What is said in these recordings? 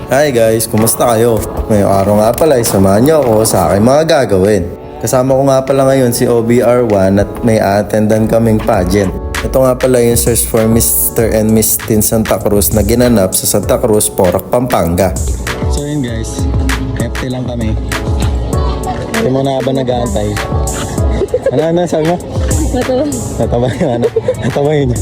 Hi guys, kumusta kayo? Ngayong araw nga pala ay samahan niyo ako sa aking mga gagawin. Kasama ko nga pala ngayon si OBR1 at may attendan kaming pageant. Ito nga pala yung search for Mr. and Miss Teen Santa Cruz na ginanap sa Santa Cruz, Porac, Pampanga. So yun guys, FT lang kami. Hindi mo na ba nag-aantay? Ano sabi mo? Nataba yun.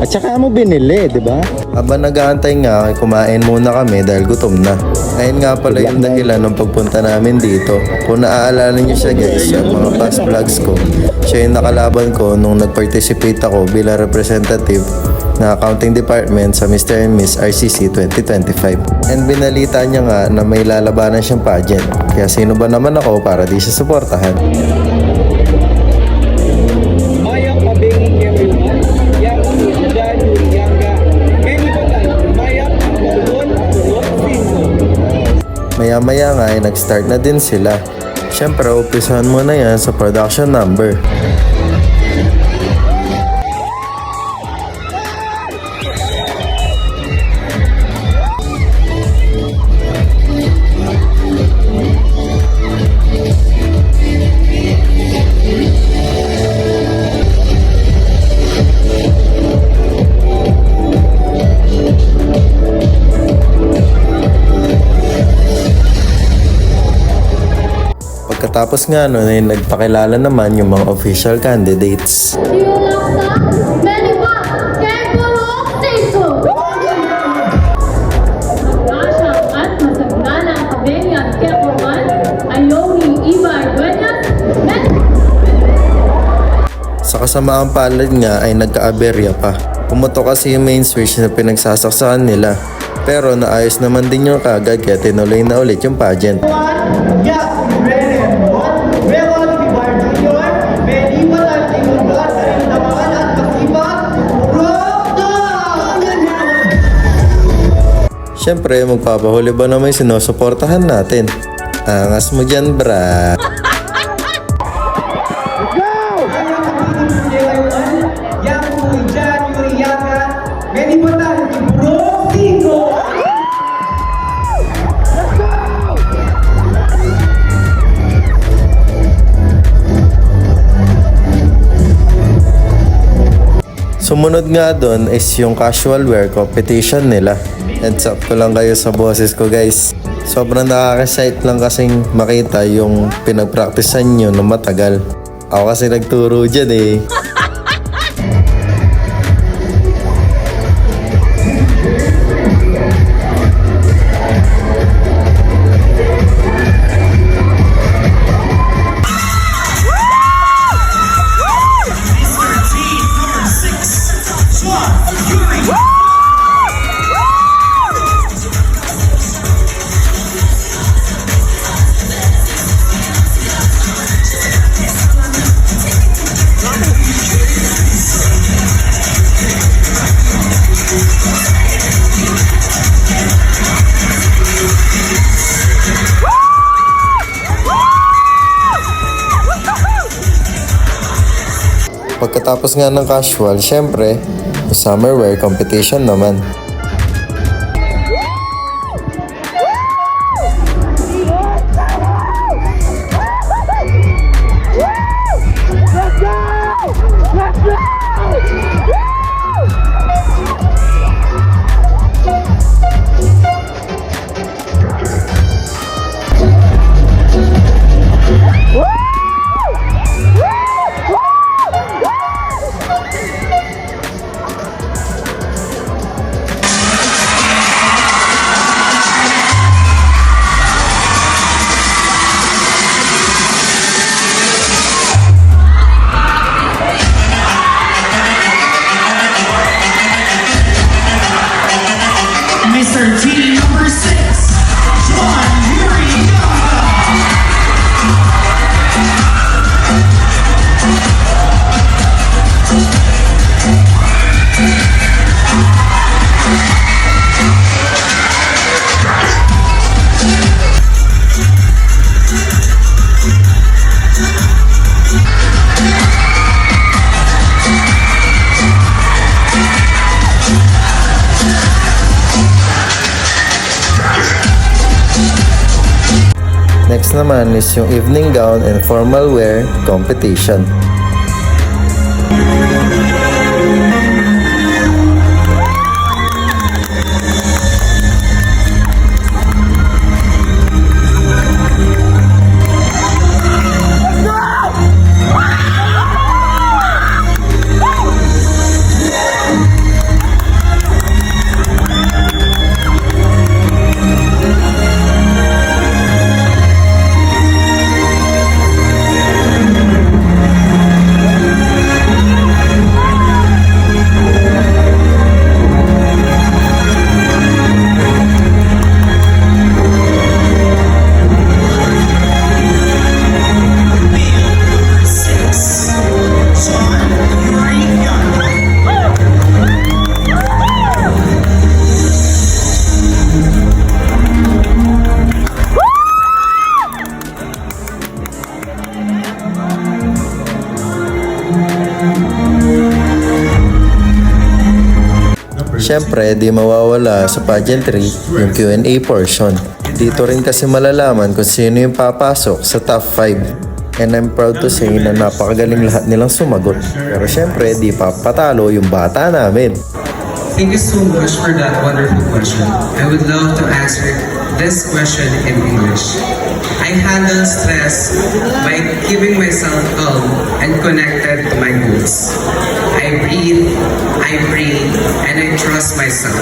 At saka mo binili, di ba? Habang nag-aantay nga, kumain muna kami dahil gutom na. Ayun nga pala yung dahilan ng pagpunta namin dito. Kung naaalala niyo siya guys, sa mga past vlogs ko, siya yung nakalaban ko nung nag-participate ako bilang representative na accounting department sa Mr. and Miss RCC 2025. And binalita niya nga na may lalabanan siyang pageant. Kaya sino ba naman ako para di siya suportahan? Maya-maya nga ay nag-start na din sila. Siyempre, umpisahan mo na yan sa production number. Pagkatapos nga nun ay nagpakilala naman yung mga official candidates. Sa kasamaang palad nga ay nagka-aberya pa. Pumutok kasi yung main switch na pinagsasaksakan nila. Pero naayos naman din yung kagad kaya tinuloy na ulit yung pageant. Siyempre, magpapahuli ba naman yung sinusuportahan natin? Angas mo dyan, bra! Sumunod nga doon is yung casual wear competition nila. Heads up ko lang kayo sa boses ko guys. Sobrang nakaka-excite lang kasing makita yung pinagpraktisan nyo na matagal. Ako kasi nagturo dyan eh. Pagkatapos nga ng casual, syempre, summer wear competition naman. naman is yung evening gown and formal wear competition. Siyempre, di mawawala sa pageantry yung Q&A portion. Dito rin kasi malalaman kung sino yung papasok sa top 5. And I'm proud to say na napakagaling lahat nilang sumagot. Pero siyempre, di pa patalo yung bata namin. Thank you so much for that wonderful question. I would love to answer this question in English. I handle stress by keeping myself calm and connected to my goals. I breathe, I pray, and I trust myself.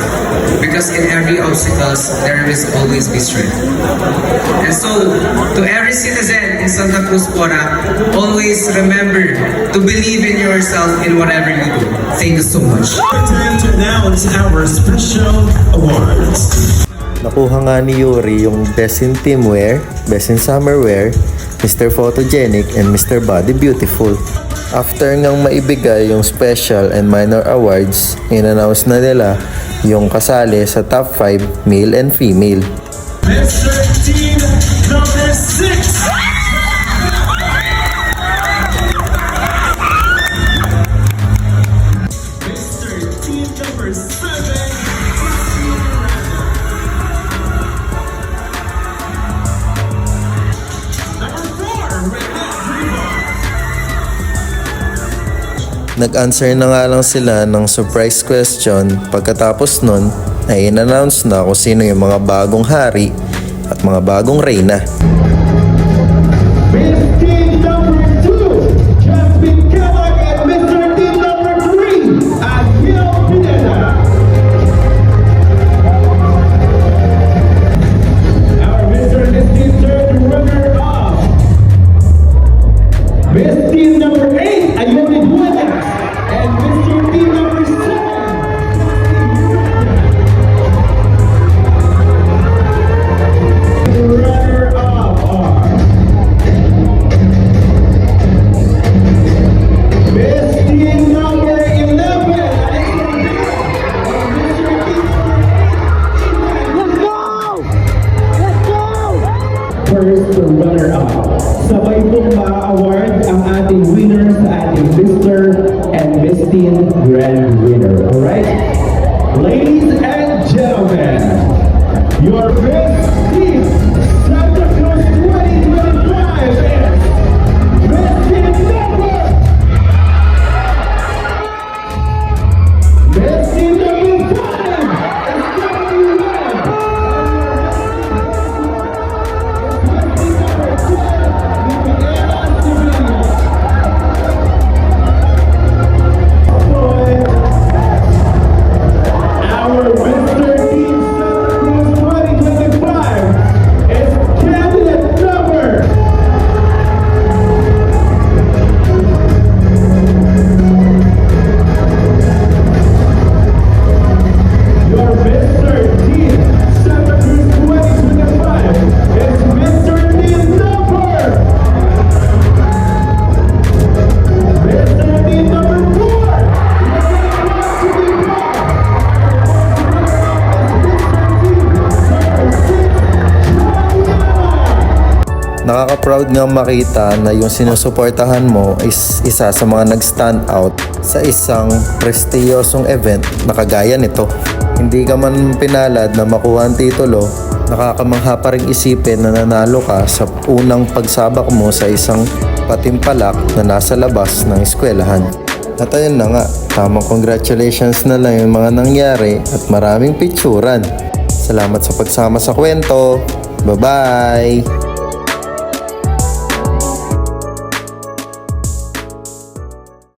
Because in every obstacles, there will always be strength. And so, to every citizen in Santa Cruz Porac, always remember to believe in yourself in whatever you do. Thank you so much. Now is our special awards. Nakuha nga ni Yuri yung Best in Teamwear, Best in Summerwear, Mr. Photogenic, and Mr. Body Beautiful. After ngang maibigay yung special and minor awards, in-announce na nila yung kasali sa top 5 male and female. Mr. Team number 6. Nag-answer na nga lang sila ng surprise question. Pagkatapos nun ay in-announce na kung sino yung mga bagong hari at mga bagong reyna. Miss Team number 2, Jasmine Kellogg, and Mr. Team number 3, Ariel Pineda. Our Mr. and Miss Team third runner-up, Miss Team number 8, Ayoni Buenas, and Mr. Team number 7. Runner-up are Miss Team number 11. First runner-up. Sabay pong ma-award ang ating winner sa ating Mr. and Miss Teen Grand Winner. Alright? Ladies and gentlemen, your Miss Teen Santa Cruz 2025 is Miss Teen number. Miss Teen number 5 is Stephanie Webb. Our Mr. Team Santa Cruz 2025 is candidate number. Your Mr. Team Santa Cruz 2025 is Mr. Team number. Mr. Team number 4. Nakaka-proud nga makita na yung sinusuportahan mo is isa sa mga nag-stand out sa isang prestiyosong event na kagaya nito. Hindi ka man pinalad na makuha ang titulo, Nakakamangha pa rin isipin na nanalo ka sa unang pagsabak mo sa isang patimpalak na nasa labas ng eskwelahan. At ayun na nga, tamang congratulations na lang yung mga nangyari at maraming picturan. Salamat sa pagsama sa kwento. Bye-bye!